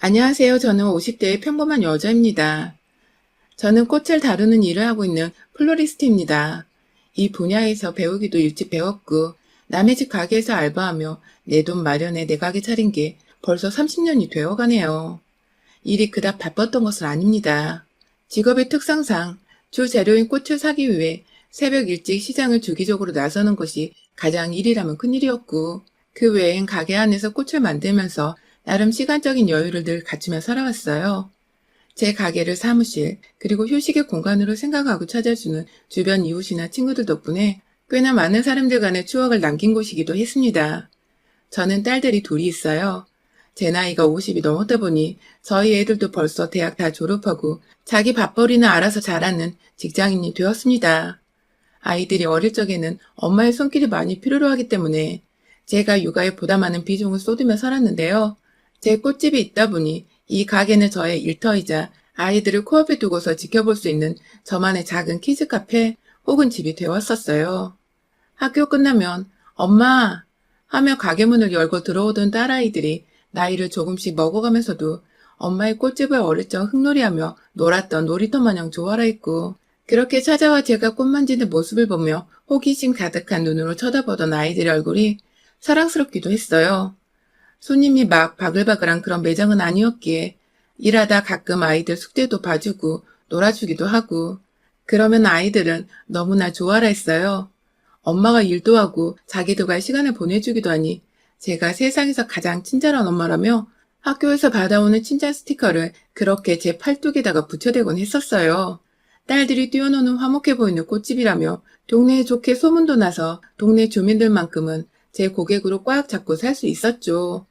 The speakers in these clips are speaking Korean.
안녕하세요. 저는 50대의 평범한 여자입니다. 저는 꽃을 다루는 일을 하고 있는 플로리스트입니다. 이 분야에서 배우기도 일찍 배웠고, 남의 집 가게에서 알바하며 내 돈 마련에 내 가게 차린 게 벌써 30년이 되어 가네요. 일이 그닥 바빴던 것은 아닙니다. 직업의 특성상 주 재료인 꽃을 사기 위해 새벽 일찍 시장을 주기적으로 나서는 것이 가장 일이라면 큰일이었고, 그 외엔 가게 안에서 꽃을 만들면서 나름 시간적인 여유를 늘 갖추며 살아왔어요. 제 가게를 사무실, 그리고 휴식의 공간으로 생각하고 찾아주는 주변 이웃이나 친구들 덕분에 꽤나 많은 사람들 간의 추억을 남긴 곳이기도 했습니다. 저는 딸들이 둘이 있어요. 제 나이가 50이 넘었다 보니 저희 애들도 벌써 대학 다 졸업하고 자기 밥벌이는 알아서 잘하는 직장인이 되었습니다. 아이들이 어릴 적에는 엄마의 손길이 많이 필요로 하기 때문에 제가 육아에 보다 많은 비중을 쏟으며 살았는데요. 제 꽃집이 있다 보니 이 가게는 저의 일터이자 아이들을 코앞에 두고서 지켜볼 수 있는 저만의 작은 키즈 카페 혹은 집이 되었었어요. 학교 끝나면 엄마 하며 가게 문을 열고 들어오던 딸아이들이 나이를 조금씩 먹어가면서도 엄마의 꽃집을 어릴 적 흙놀이하며 놀았던 놀이터 마냥 좋아라 했고, 그렇게 찾아와 제가 꽃 만지는 모습을 보며 호기심 가득한 눈으로 쳐다보던 아이들의 얼굴이 사랑스럽기도 했어요. 손님이 막 바글바글한 그런 매장은 아니었기에 일하다 가끔 아이들 숙제도 봐주고 놀아주기도 하고, 그러면 아이들은 너무나 좋아라 했어요. 엄마가 일도 하고 자기들과의 시간을 보내주기도 하니 제가 세상에서 가장 친절한 엄마라며 학교에서 받아오는 칭찬 스티커를 그렇게 제 팔뚝에다가 붙여대곤 했었어요. 딸들이 뛰어노는 화목해 보이는 꽃집이라며 동네에 좋게 소문도 나서 동네 주민들만큼은 제 고객으로 꽉 잡고 살 수 있었죠.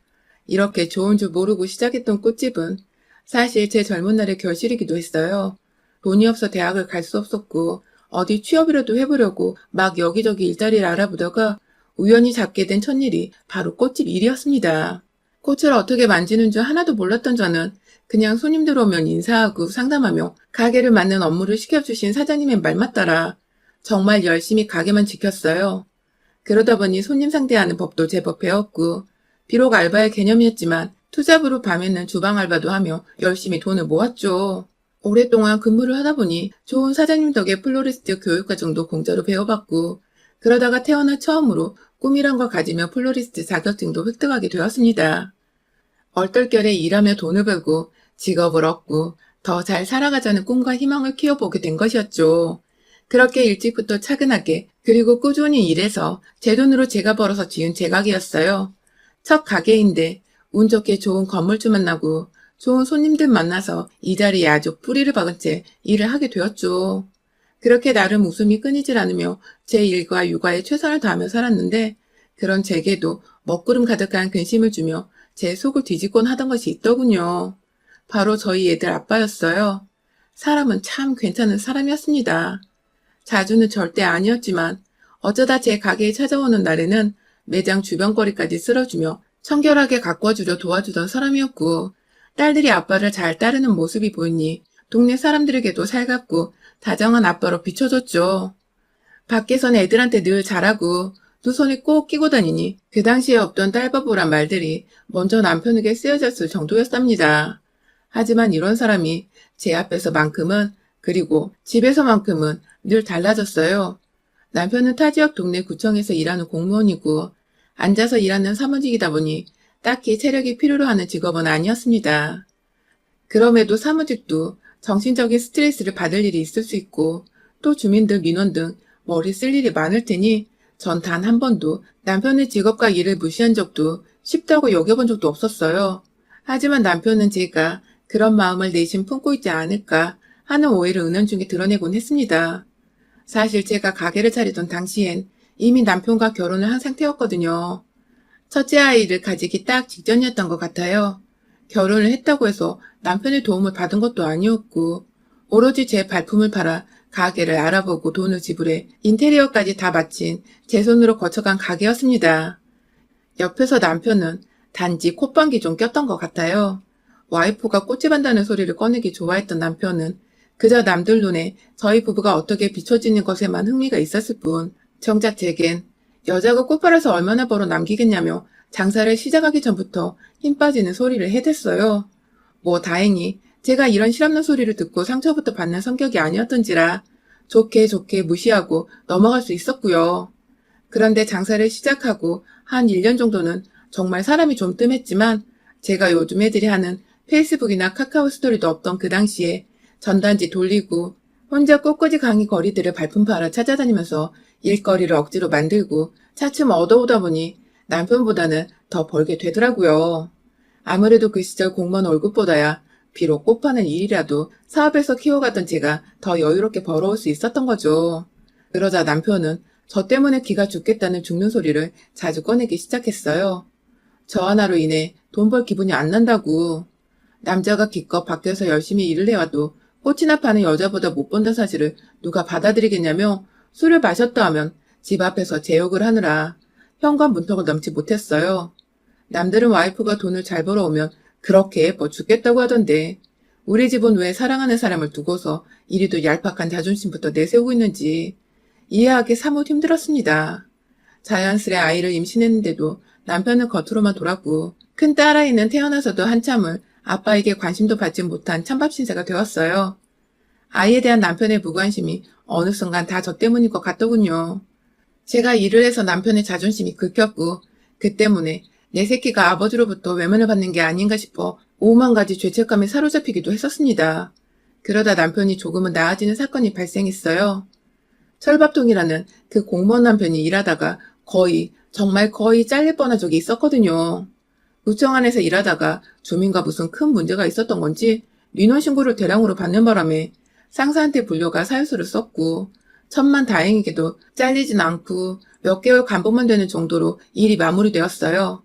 이렇게 좋은 줄 모르고 시작했던 꽃집은 사실 제 젊은 날의 결실이기도 했어요. 돈이 없어 대학을 갈 수 없었고 어디 취업이라도 해보려고 막 여기저기 일자리를 알아보다가 우연히 잡게 된 첫일이 바로 꽃집 일이었습니다. 꽃을 어떻게 만지는 줄 하나도 몰랐던 저는 그냥 손님들 오면 인사하고 상담하며 가게를 맡는 업무를 시켜주신 사장님의 말만 따라 정말 열심히 가게만 지켰어요. 그러다 보니 손님 상대하는 법도 제법 배웠고, 비록 알바의 개념이었지만 투잡으로 밤에는 주방 알바도 하며 열심히 돈을 모았죠. 오랫동안 근무를 하다 보니 좋은 사장님 덕에 플로리스트 교육과정도 공짜로 배워봤고, 그러다가 태어나 처음으로 꿈이란 걸 가지며 플로리스트 자격증도 획득하게 되었습니다. 얼떨결에 일하며 돈을 벌고 직업을 얻고 더 잘 살아가자는 꿈과 희망을 키워보게 된 것이었죠. 그렇게 일찍부터 차근하게 그리고 꾸준히 일해서 제 돈으로 제가 벌어서 지은 제 가게였어요. 첫 가게인데 운 좋게 좋은 건물주 만나고 좋은 손님들 만나서 이 자리에 아주 뿌리를 박은 채 일을 하게 되었죠. 그렇게 나름 웃음이 끊이질 않으며 제 일과 육아에 최선을 다하며 살았는데, 그런 제게도 먹구름 가득한 근심을 주며 제 속을 뒤집곤 하던 것이 있더군요. 바로 저희 애들 아빠였어요. 사람은 참 괜찮은 사람이었습니다. 자주는 절대 아니었지만 어쩌다 제 가게에 찾아오는 날에는 매장 주변 거리까지 쓸어주며 청결하게 가꿔주려 도와주던 사람이었고, 딸들이 아빠를 잘 따르는 모습이 보이니 동네 사람들에게도 살갑고 다정한 아빠로 비춰졌죠. 밖에선 애들한테 늘 잘하고 두 손에 꼭 끼고 다니니 그 당시에 없던 딸바보란 말들이 먼저 남편에게 쓰여졌을 정도였답니다. 하지만 이런 사람이 제 앞에서만큼은, 그리고 집에서만큼은 늘 달라졌어요. 남편은 타 지역 동네 구청에서 일하는 공무원이고 앉아서 일하는 사무직이다 보니 딱히 체력이 필요로 하는 직업은 아니었습니다. 그럼에도 사무직도 정신적인 스트레스를 받을 일이 있을 수 있고 또 주민들 민원 등 머리 쓸 일이 많을 테니 전 단 한 번도 남편의 직업과 일을 무시한 적도 쉽다고 여겨본 적도 없었어요. 하지만 남편은 제가 그런 마음을 내심 품고 있지 않을까 하는 오해를 은연중에 드러내곤 했습니다. 사실 제가 가게를 차리던 당시엔 이미 남편과 결혼을 한 상태였거든요. 첫째 아이를 가지기 딱 직전이었던 것 같아요. 결혼을 했다고 해서 남편의 도움을 받은 것도 아니었고, 오로지 제 발품을 팔아 가게를 알아보고 돈을 지불해 인테리어까지 다 마친 제 손으로 거쳐간 가게였습니다. 옆에서 남편은 단지 콧방귀 좀 꼈던 것 같아요. 와이프가 꽃집 한다는 소리를 꺼내기 좋아했던 남편은 그저 남들 눈에 저희 부부가 어떻게 비춰지는 것에만 흥미가 있었을 뿐, 정작 제겐 여자가 꽃 팔아서 얼마나 벌어 남기겠냐며 장사를 시작하기 전부터 힘 빠지는 소리를 해댔어요. 뭐 다행히 제가 이런 실없는 소리를 듣고 상처부터 받는 성격이 아니었던지라 좋게 좋게 무시하고 넘어갈 수 있었고요. 그런데 장사를 시작하고 한 1년 정도는 정말 사람이 좀 뜸했지만 제가 요즘 애들이 하는 페이스북이나 카카오 스토리도 없던 그 당시에 전단지 돌리고 혼자 꽃꽂이 강의 거리들을 발품 팔아 찾아다니면서 일거리를 억지로 만들고 차츰 얻어오다 보니 남편보다는 더 벌게 되더라고요. 아무래도 그 시절 공무원 월급보다야 비록 꽃 파는 일이라도 사업에서 키워가던 제가 더 여유롭게 벌어올 수 있었던 거죠. 그러자 남편은 저 때문에 기가 죽겠다는 죽는 소리를 자주 꺼내기 시작했어요. 저 하나로 인해 돈 벌 기분이 안 난다고. 남자가 기껏 밖에서 열심히 일을 해와도 꽃이나 파는 여자보다 못 번다 사실을 누가 받아들이겠냐며 술을 마셨다 하면 집 앞에서 제 욕을 하느라 현관 문턱을 넘지 못했어요. 남들은 와이프가 돈을 잘 벌어오면 그렇게 예뻐 죽겠다고 하던데 우리 집은 왜 사랑하는 사람을 두고서 이리도 얄팍한 자존심부터 내세우고 있는지 이해하기 사뭇 힘들었습니다. 자연스레 아이를 임신했는데도 남편은 겉으로만 돌았고 큰 딸아이는 태어나서도 한참을 아빠에게 관심도 받지 못한 찬밥 신세가 되었어요. 아이에 대한 남편의 무관심이 어느 순간 다 저 때문인 것 같더군요. 제가 일을 해서 남편의 자존심이 긁혔고 그 때문에 내 새끼가 아버지로부터 외면을 받는 게 아닌가 싶어 오만 가지 죄책감에 사로잡히기도 했었습니다. 그러다 남편이 조금은 나아지는 사건이 발생했어요. 철밥통이라는 그 공무원 남편이 일하다가 정말 거의 잘릴 뻔한 적이 있었거든요. 구청 안에서 일하다가 주민과 무슨 큰 문제가 있었던 건지 민원 신고를 대량으로 받는 바람에 상사한테 불려가 사유서를 썼고 천만다행히게도 잘리진 않고 몇 개월 간복만 되는 정도로 일이 마무리되었어요.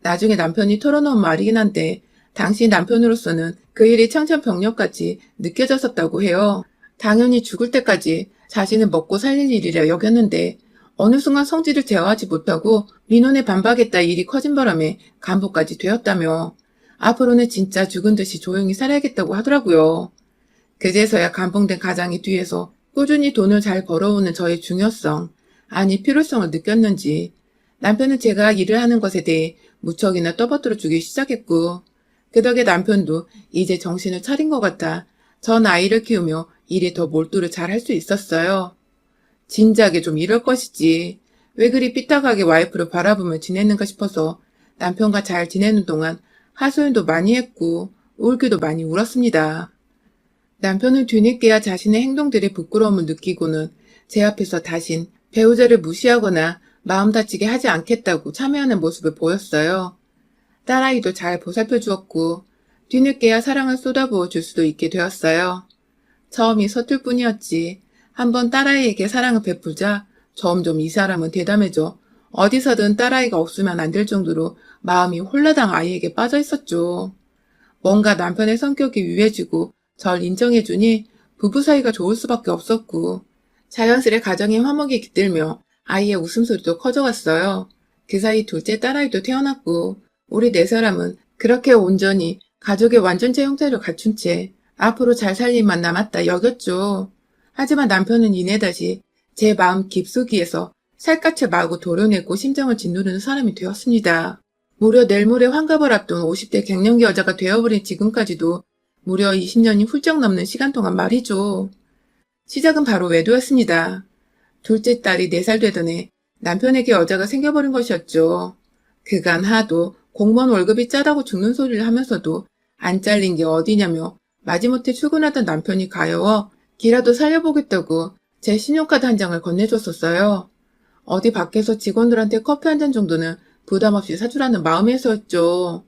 나중에 남편이 털어놓은 말이긴 한데 당시 남편으로서는 그 일이 청천벽력같이 느껴졌었다고 해요. 당연히 죽을 때까지 자신을 먹고 살릴 일이라 여겼는데 어느 순간 성질을 제어하지 못하고 민원에 반박했다 일이 커진 바람에 간복까지 되었다며 앞으로는 진짜 죽은 듯이 조용히 살아야겠다고 하더라고요. 그제서야 감봉된 가장이 뒤에서 꾸준히 돈을 잘 벌어오는 저의 중요성, 아니 필요성을 느꼈는지 남편은 제가 일을 하는 것에 대해 무척이나 떠받들어 주기 시작했고 그 덕에 남편도 이제 정신을 차린 것 같아 전 아이를 키우며 일에 더 몰두를 잘 할 수 있었어요. 진작에 좀 이럴 것이지. 왜 그리 삐딱하게 와이프를 바라보며 지냈는가 싶어서 남편과 잘 지내는 동안 하소연도 많이 했고 울기도 많이 울었습니다. 남편은 뒤늦게야 자신의 행동들에 부끄러움을 느끼고는 제 앞에서 다신 배우자를 무시하거나 마음 다치게 하지 않겠다고 참여하는 모습을 보였어요. 딸아이도 잘 보살펴 주었고 뒤늦게야 사랑을 쏟아부어 줄 수도 있게 되었어요. 처음이 서툴 뿐이었지. 한번 딸아이에게 사랑을 베풀자 점점 이 사람은 대담해져 어디서든 딸아이가 없으면 안 될 정도로 마음이 홀라당 아이에게 빠져 있었죠. 뭔가 남편의 성격이 유해지고 절 인정해주니 부부 사이가 좋을 수밖에 없었고 자연스레 가정의 화목이 깃들며 아이의 웃음소리도 커져갔어요. 그 사이 둘째 딸아이도 태어났고 우리 네 사람은 그렇게 온전히 가족의 완전체 형태를 갖춘 채 앞으로 잘 살 일만 남았다 여겼죠. 하지만 남편은 이내 다시 제 마음 깊숙이에서 살갗을 마구 도려내고 심장을 짓누르는 사람이 되었습니다. 무려 내일 모레 환갑을 앞둔 50대 갱년기 여자가 되어버린 지금까지도 무려 20년이 훌쩍 넘는 시간 동안 말이죠. 시작은 바로 외도였습니다. 둘째 딸이 4살 되던 해 남편에게 여자가 생겨버린 것이었죠. 그간 하도 공무원 월급이 짜다고 죽는 소리를 하면서도 안 잘린 게 어디냐며 마지못해 출근하던 남편이 가여워 기라도 살려보겠다고 제 신용카드 한 장을 건네줬었어요. 어디 밖에서 직원들한테 커피 한 잔 정도는 부담 없이 사주라는 마음에서였죠.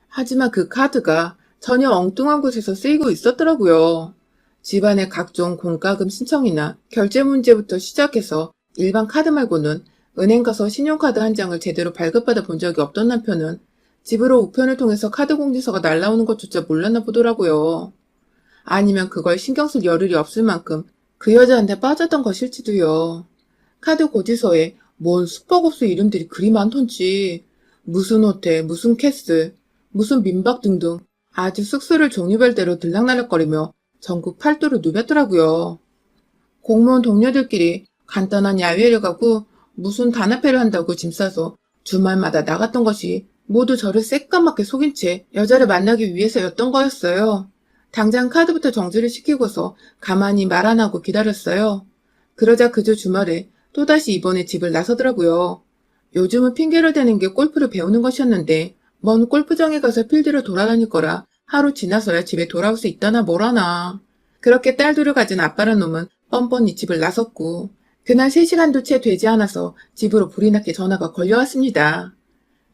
하지만 그 카드가 전혀 엉뚱한 곳에서 쓰이고 있었더라고요. 집안의 각종 공과금 신청이나 결제 문제부터 시작해서 일반 카드 말고는 은행 가서 신용카드 한 장을 제대로 발급받아 본 적이 없던 남편은 집으로 우편을 통해서 카드 공지서가 날라오는 것조차 몰랐나 보더라고요. 아니면 그걸 신경 쓸 여력이 없을 만큼 그 여자한테 빠졌던 것일지도요. 카드 고지서에 뭔 숙박업소 이름들이 그리 많던지 무슨 호텔, 무슨 캐슬, 무슨 민박 등등 아주 숙소를 종류별대로 들락날락거리며 전국 팔도를 누볐더라고요. 공무원 동료들끼리 간단한 야외를 가고 무슨 단합회를 한다고 짐 싸서 주말마다 나갔던 것이 모두 저를 새까맣게 속인 채 여자를 만나기 위해서였던 거였어요. 당장 카드부터 정지를 시키고서 가만히 말 안 하고 기다렸어요. 그러자 그저 주말에 또다시 이번에 집을 나서더라고요. 요즘은 핑계를 대는 게 골프를 배우는 것이었는데 먼 골프장에 가서 필드를 돌아다닐 거라 하루 지나서야 집에 돌아올 수 있다나 뭐라나. 그렇게 딸들을 가진 아빠란 놈은 뻔뻔히 집을 나섰고 그날 3시간도 채 되지 않아서 집으로 불이 나게 전화가 걸려왔습니다.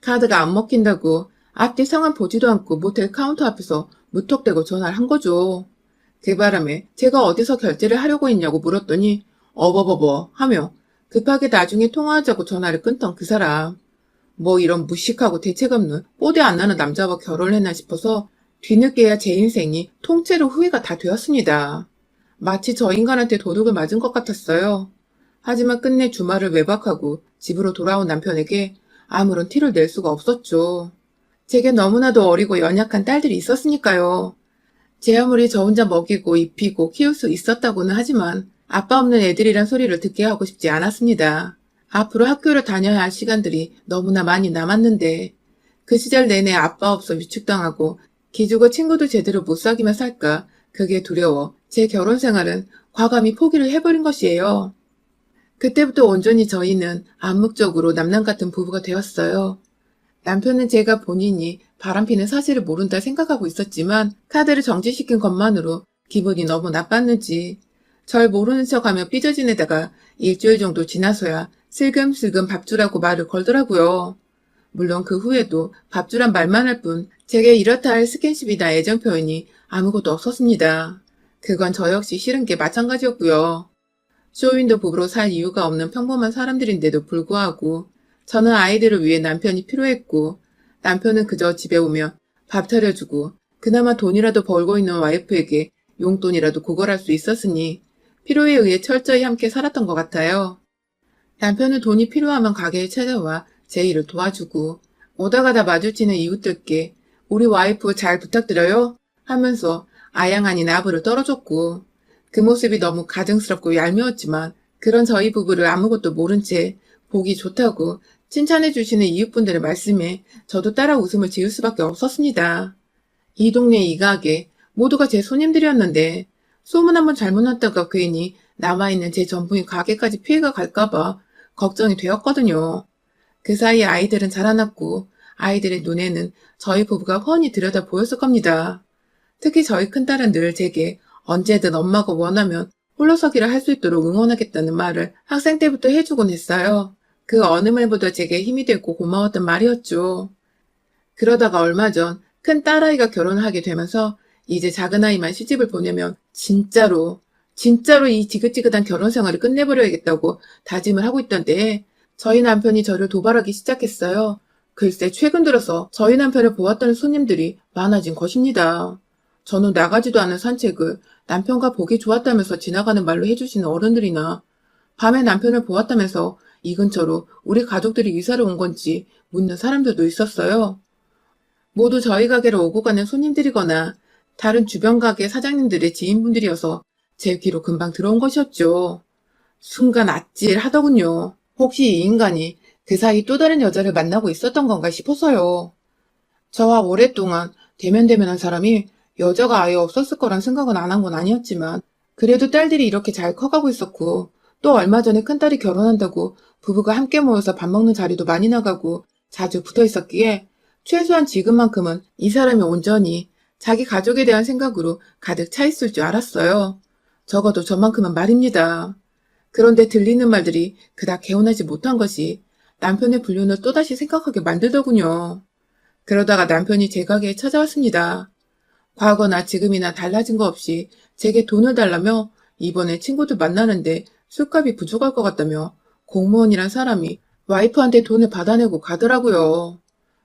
카드가 안 먹힌다고 앞뒤 상황 보지도 않고 모텔 카운터 앞에서 무턱대고 전화를 한 거죠. 그 바람에 제가 어디서 결제를 하려고 했냐고 물었더니 어버버버 하며 급하게 나중에 통화하자고 전화를 끊던 그 사람. 뭐 이런 무식하고 대책 없는 뽀대 안 나는 남자와 결혼을 했나 싶어서 뒤늦게야 제 인생이 통째로 후회가 다 되었습니다. 마치 저 인간한테 도둑을 맞은 것 같았어요. 하지만 끝내 주말을 외박하고 집으로 돌아온 남편에게 아무런 티를 낼 수가 없었죠. 제게 너무나도 어리고 연약한 딸들이 있었으니까요. 제 아무리 저 혼자 먹이고 입히고 키울 수 있었다고는 하지만 아빠 없는 애들이란 소리를 듣게 하고 싶지 않았습니다. 앞으로 학교를 다녀야 할 시간들이 너무나 많이 남았는데 그 시절 내내 아빠 없어 위축당하고 기죽어 친구도 제대로 못 사귀며 살까 그게 두려워 제 결혼 생활은 과감히 포기를 해버린 것이에요. 그때부터 온전히 저희는 암묵적으로 남남 같은 부부가 되었어요. 남편은 제가 본인이 바람피는 사실을 모른다 생각하고 있었지만 카드를 정지시킨 것만으로 기분이 너무 나빴는지 절 모르는 척하며 삐져지내다가 일주일 정도 지나서야 슬금슬금 밥주라고 말을 걸더라고요. 물론 그 후에도 밥주란 말만 할 뿐 제게 이렇다 할 스킨십이나 애정 표현이 아무것도 없었습니다. 그건 저 역시 싫은 게 마찬가지였고요. 쇼윈도 부부로 살 이유가 없는 평범한 사람들인데도 불구하고 저는 아이들을 위해 남편이 필요했고 남편은 그저 집에 오면 밥 차려주고 그나마 돈이라도 벌고 있는 와이프에게 용돈이라도 구걸할 수 있었으니 필요에 의해 철저히 함께 살았던 것 같아요. 남편은 돈이 필요하면 가게에 찾아와 제 일을 도와주고 오다 가다 마주치는 이웃들께 우리 와이프 잘 부탁드려요 하면서 아양 아닌 아부를 떨어줬고 그 모습이 너무 가증스럽고 얄미웠지만 그런 저희 부부를 아무것도 모른 채 보기 좋다고 칭찬해 주시는 이웃분들의 말씀에 저도 따라 웃음을 지을 수밖에 없었습니다. 이 동네 이 가게 모두가 제 손님들이었는데 소문 한번 잘못 났다가 괜히 남아있는 제 전부인 가게까지 피해가 갈까봐 걱정이 되었거든요. 그 사이에 아이들은 자라났고 아이들의 눈에는 저희 부부가 훤히 들여다 보였을 겁니다. 특히 저희 큰딸은 늘 제게 언제든 엄마가 원하면 홀로서기를 할 수 있도록 응원하겠다는 말을 학생 때부터 해주곤 했어요. 그 어느 말보다 제게 힘이 되고 고마웠던 말이었죠. 그러다가 얼마 전 큰 딸아이가 결혼하게 되면서 이제 작은아이만 시집을 보내면 진짜로 이 지긋지긋한 결혼 생활을 끝내버려야겠다고 다짐을 하고 있던데 저희 남편이 저를 도발하기 시작했어요. 글쎄 최근 들어서 저희 남편을 보았다는 손님들이 많아진 것입니다. 저는 나가지도 않은 산책을 남편과 보기 좋았다면서 지나가는 말로 해주시는 어른들이나 밤에 남편을 보았다면서 이 근처로 우리 가족들이 이사를 온 건지 묻는 사람들도 있었어요. 모두 저희 가게로 오고 가는 손님들이거나 다른 주변 가게 사장님들의 지인분들이어서 제 귀로 금방 들어온 것이었죠. 순간 아찔하더군요. 혹시 이 인간이 그 사이 또 다른 여자를 만나고 있었던 건가 싶어서요. 저와 오랫동안 대면대면한 사람이 여자가 아예 없었을 거란 생각은 안 한 건 아니었지만 그래도 딸들이 이렇게 잘 커가고 있었고 또 얼마 전에 큰딸이 결혼한다고 부부가 함께 모여서 밥 먹는 자리도 많이 나가고 자주 붙어 있었기에 최소한 지금만큼은 이 사람이 온전히 자기 가족에 대한 생각으로 가득 차 있을 줄 알았어요. 적어도 저만큼은 말입니다. 그런데 들리는 말들이 그닥 개운하지 못한 것이 남편의 불륜을 또다시 생각하게 만들더군요. 그러다가 남편이 제 가게에 찾아왔습니다. 과거나 지금이나 달라진 거 없이 제게 돈을 달라며 이번에 친구들 만나는데 술값이 부족할 것 같다며 공무원이란 사람이 와이프한테 돈을 받아내고 가더라고요.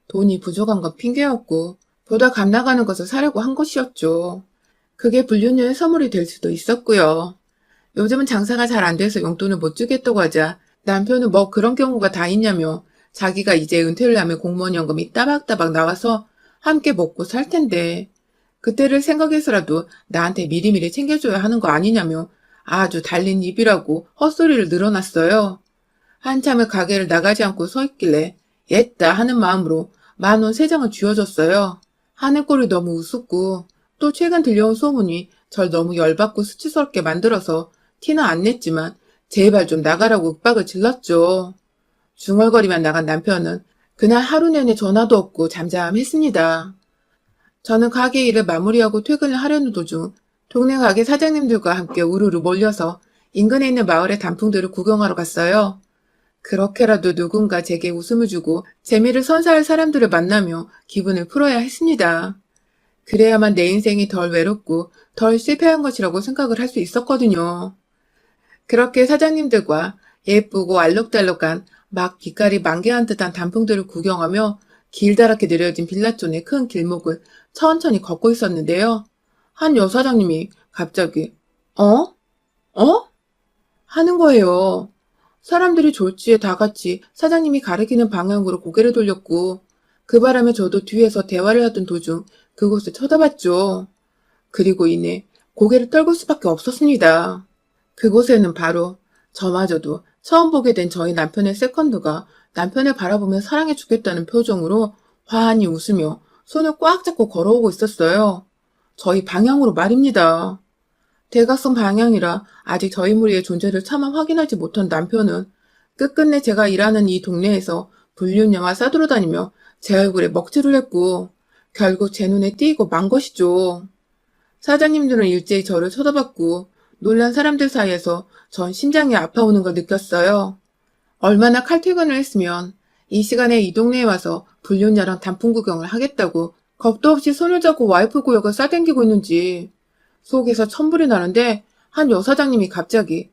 돈이 부족한 건 핑계였고 보다 값 나가는 것을 사려고 한 것이었죠. 그게 불륜녀의 선물이 될 수도 있었고요. 요즘은 장사가 잘 안 돼서 용돈을 못 주겠다고 하자 남편은 뭐 그런 경우가 다 있냐며 자기가 이제 은퇴를 하면 공무원 연금이 따박따박 나와서 함께 먹고 살 텐데 그때를 생각해서라도 나한테 미리미리 챙겨줘야 하는 거 아니냐며 아주 달린 입이라고 헛소리를 늘어놨어요. 한참을 가게를 나가지 않고 서 있길래 옛다 하는 마음으로 10,000원 3장을 쥐어줬어요. 하는 꼴이 너무 우습고 또 최근 들려온 소문이 절 너무 열받고 수치스럽게 만들어서 티는 안 냈지만 제발 좀 나가라고 윽박을 질렀죠. 중얼거리만 나간 남편은 그날 하루 내내 전화도 없고 잠잠했습니다. 저는 가게 일을 마무리하고 퇴근을 하려는 도중 동네 가게 사장님들과 함께 우르르 몰려서 인근에 있는 마을의 단풍들을 구경하러 갔어요. 그렇게라도 누군가 제게 웃음을 주고 재미를 선사할 사람들을 만나며 기분을 풀어야 했습니다. 그래야만 내 인생이 덜 외롭고 덜 실패한 것이라고 생각을 할 수 있었거든요. 그렇게 사장님들과 예쁘고 알록달록한 막 빛깔이 만개한 듯한 단풍들을 구경하며 길다랗게 내려진 빌라촌의 큰 길목을 천천히 걷고 있었는데요. 한 여사장님이 갑자기 어? 어? 하는 거예요. 사람들이 졸지에 다 같이 사장님이 가리키는 방향으로 고개를 돌렸고 그 바람에 저도 뒤에서 대화를 하던 도중 그곳을 쳐다봤죠. 그리고 이내 고개를 떨굴 수밖에 없었습니다. 그곳에는 바로 저마저도 처음 보게 된 저희 남편의 세컨드가 남편을 바라보며 사랑해 주겠다는 표정으로 환히 웃으며 손을 꽉 잡고 걸어오고 있었어요. 저희 방향으로 말입니다. 대각선 방향이라 아직 저희 무리의 존재를 차마 확인하지 못한 남편은 끝끝내 제가 일하는 이 동네에서 불륜녀와 싸돌아 다니며 제 얼굴에 먹칠을 했고 결국 제 눈에 띄고 만 것이죠. 사장님들은 일제히 저를 쳐다봤고 놀란 사람들 사이에서 전 심장이 아파오는 걸 느꼈어요. 얼마나 칼퇴근을 했으면 이 시간에 이 동네에 와서 불륜녀랑 단풍 구경을 하겠다고 겁도 없이 손을 잡고 와이프 구역을 싸당기고 있는지 속에서 천불이 나는데 한 여사장님이 갑자기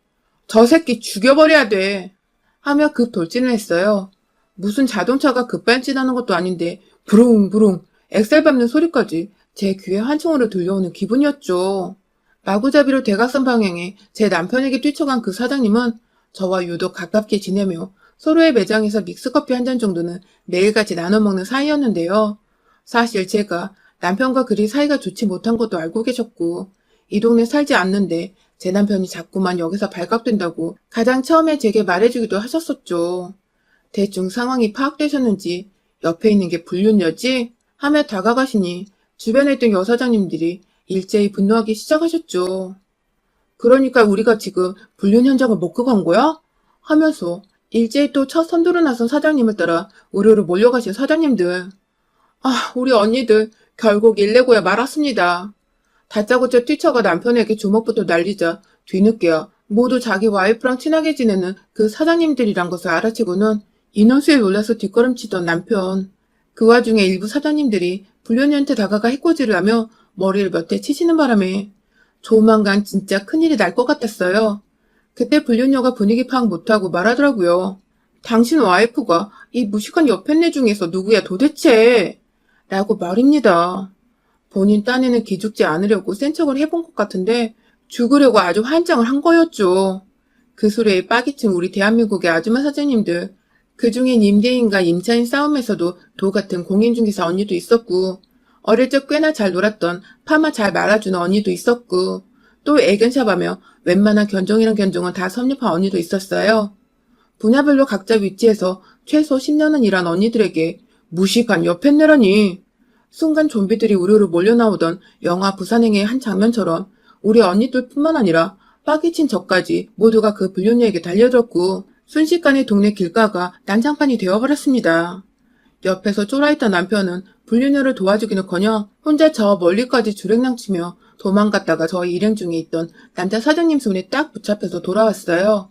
저 새끼 죽여버려야 돼 하며 급 돌진을 했어요. 무슨 자동차가 급발진하는 것도 아닌데 부릉부릉 엑셀 밟는 소리까지 제 귀에 환청으로 들려오는 기분이었죠. 마구잡이로 대각선 방향에 제 남편에게 뛰쳐간 그 사장님은 저와 유독 가깝게 지내며 서로의 매장에서 믹스커피 한 잔 정도는 매일같이 나눠 먹는 사이였는데요. 사실 제가 남편과 그리 사이가 좋지 못한 것도 알고 계셨고 이 동네 살지 않는데 제 남편이 자꾸만 여기서 발각된다고 가장 처음에 제게 말해주기도 하셨었죠. 대충 상황이 파악되셨는지 옆에 있는 게 불륜녀지? 하며 다가가시니 주변에 있던 여사장님들이 일제히 분노하기 시작하셨죠. 그러니까 우리가 지금 불륜 현장을 먹고 간 거야? 하면서 일제히 또 첫 선두로 나선 사장님을 따라 우르르 몰려가신 사장님들. 아, 우리 언니들 결국 일내고야 말았습니다. 다짜고짜 뛰쳐가 남편에게 주먹부터 날리자 뒤늦게야 모두 자기 와이프랑 친하게 지내는 그 사장님들이란 것을 알아채고는 인원수에 놀라서 뒷걸음치던 남편. 그 와중에 일부 사장님들이 불륜녀한테 다가가 해코지를 하며 머리를 몇 대 치시는 바람에 조만간 진짜 큰일이 날 것 같았어요. 그때 불륜녀가 분위기 파악 못하고 말하더라고요. 당신 와이프가 이 무식한 여편네 중에서 누구야 도대체? 라고 말입니다. 본인 딴에는 기죽지 않으려고 센 척을 해본 것 같은데 죽으려고 아주 환장을 한 거였죠. 그 소리에 빠기친 우리 대한민국의 아줌마 사장님들. 그중엔 임대인과 임차인 싸움에서도 도 같은 공인중개사 언니도 있었고 어릴 적 꽤나 잘 놀았던 파마 잘 말아주는 언니도 있었고 또 애견샵하며 웬만한 견종이란 견종은 다 섭렵한 언니도 있었어요. 분야별로 각자 위치에서 최소 10년은 일한 언니들에게 무식한 여편네라니. 순간 좀비들이 우르르 몰려나오던 영화 부산행의 한 장면처럼 우리 언니들뿐만 아니라 빠기친 저까지 모두가 그 불륜녀에게 달려들었고 순식간에 동네 길가가 난장판이 되어버렸습니다. 옆에서 쫄아있던 남편은 불륜녀를 도와주기는커녕 혼자 저 멀리까지 주랭랑치며 도망갔다가 저희 일행 중에 있던 남자 사장님 손에 딱 붙잡혀서 돌아왔어요.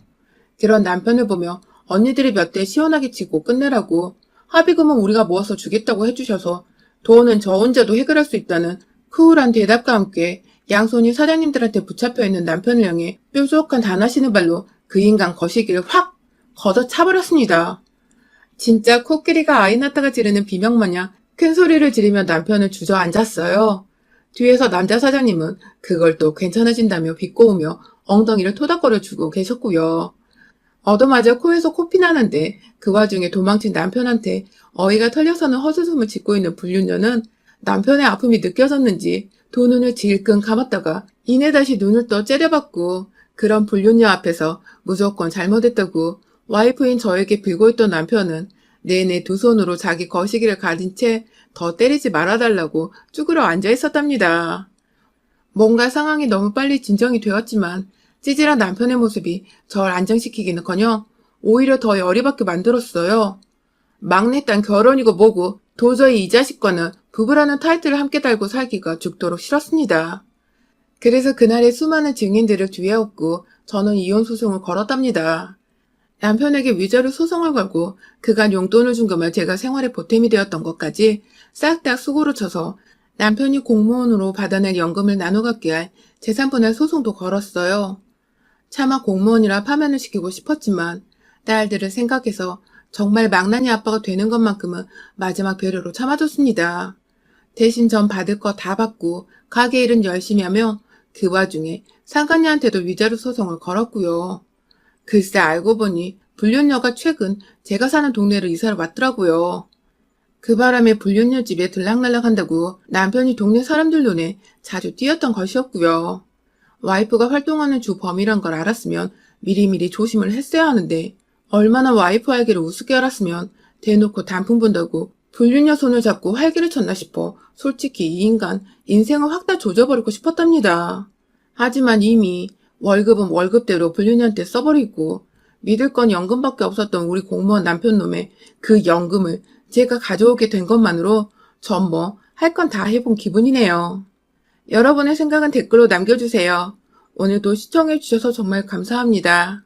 그런 남편을 보며 언니들이 몇 대 시원하게 치고 끝내라고 합의금은 우리가 모아서 주겠다고 해주셔서 돈은 저 혼자도 해결할 수 있다는 쿨한 대답과 함께 양손이 사장님들한테 붙잡혀있는 남편을 향해 뾰족한 단하시는 발로 그 인간 거시기를 확 걷어차버렸습니다. 진짜 코끼리가 아이 낳다가 지르는 비명마냥 큰 소리를 지르며 남편을 주저앉았어요. 뒤에서 남자 사장님은 그걸 또 괜찮아진다며 비꼬으며 엉덩이를 토닥거려주고 계셨고요. 얻어맞아 코에서 코피 나는데 그 와중에 도망친 남편한테 어이가 털려서는 헛웃음을 짓고 있는 불륜녀는 남편의 아픔이 느껴졌는지 두 눈을 질끈 감았다가 이내 다시 눈을 떠 째려봤고 그런 불륜녀 앞에서 무조건 잘못했다고 와이프인 저에게 빌고 있던 남편은 내내 두 손으로 자기 거시기를 가린 채 더 때리지 말아달라고 쭈그려 앉아 있었답니다. 뭔가 상황이 너무 빨리 진정이 되었지만 찌질한 남편의 모습이 절 안정시키기는커녕 오히려 더 열이 받게 만들었어요. 막내딸 결혼이고 뭐고 도저히 이 자식과는 부부라는 타이틀을 함께 달고 살기가 죽도록 싫었습니다. 그래서 그날의 수많은 증인들을 뒤에업고 저는 이혼 소송을 걸었답니다. 남편에게 위자료 소송을 걸고 그간 용돈을 준 것만 제가 생활의 보탬이 되었던 것까지 싹 다 수고를 쳐서 남편이 공무원으로 받아낼 연금을 나눠 갖게 할 재산분할 소송도 걸었어요. 차마 공무원이라 파면을 시키고 싶었지만 딸들을 생각해서 정말 망나니 아빠가 되는 것만큼은 마지막 배려로 참아줬습니다. 대신 전 받을 거 다 받고 가게 일은 열심히 하며 그 와중에 상간녀한테도 위자료 소송을 걸었고요. 글쎄 알고 보니 불륜녀가 최근 제가 사는 동네로 이사를 왔더라고요. 그 바람에 불륜녀 집에 들락날락 한다고 남편이 동네 사람들 눈에 자주 띄었던 것이었고요. 와이프가 활동하는 주 범이란 걸 알았으면 미리미리 조심을 했어야 하는데 얼마나 와이프 활기를 우습게 알았으면 대놓고 단풍 본다고 불륜녀 손을 잡고 활기를 쳤나 싶어 솔직히 이 인간 인생을 확 다 조져버리고 싶었답니다. 하지만 이미 월급은 월급대로 불륜녀한테 써버리고 믿을 건 연금밖에 없었던 우리 공무원 남편 놈의 그 연금을 제가 가져오게 된 것만으로 전 뭐 할 건 다 해본 기분이네요. 여러분의 생각은 댓글로 남겨주세요. 오늘도 시청해주셔서 정말 감사합니다.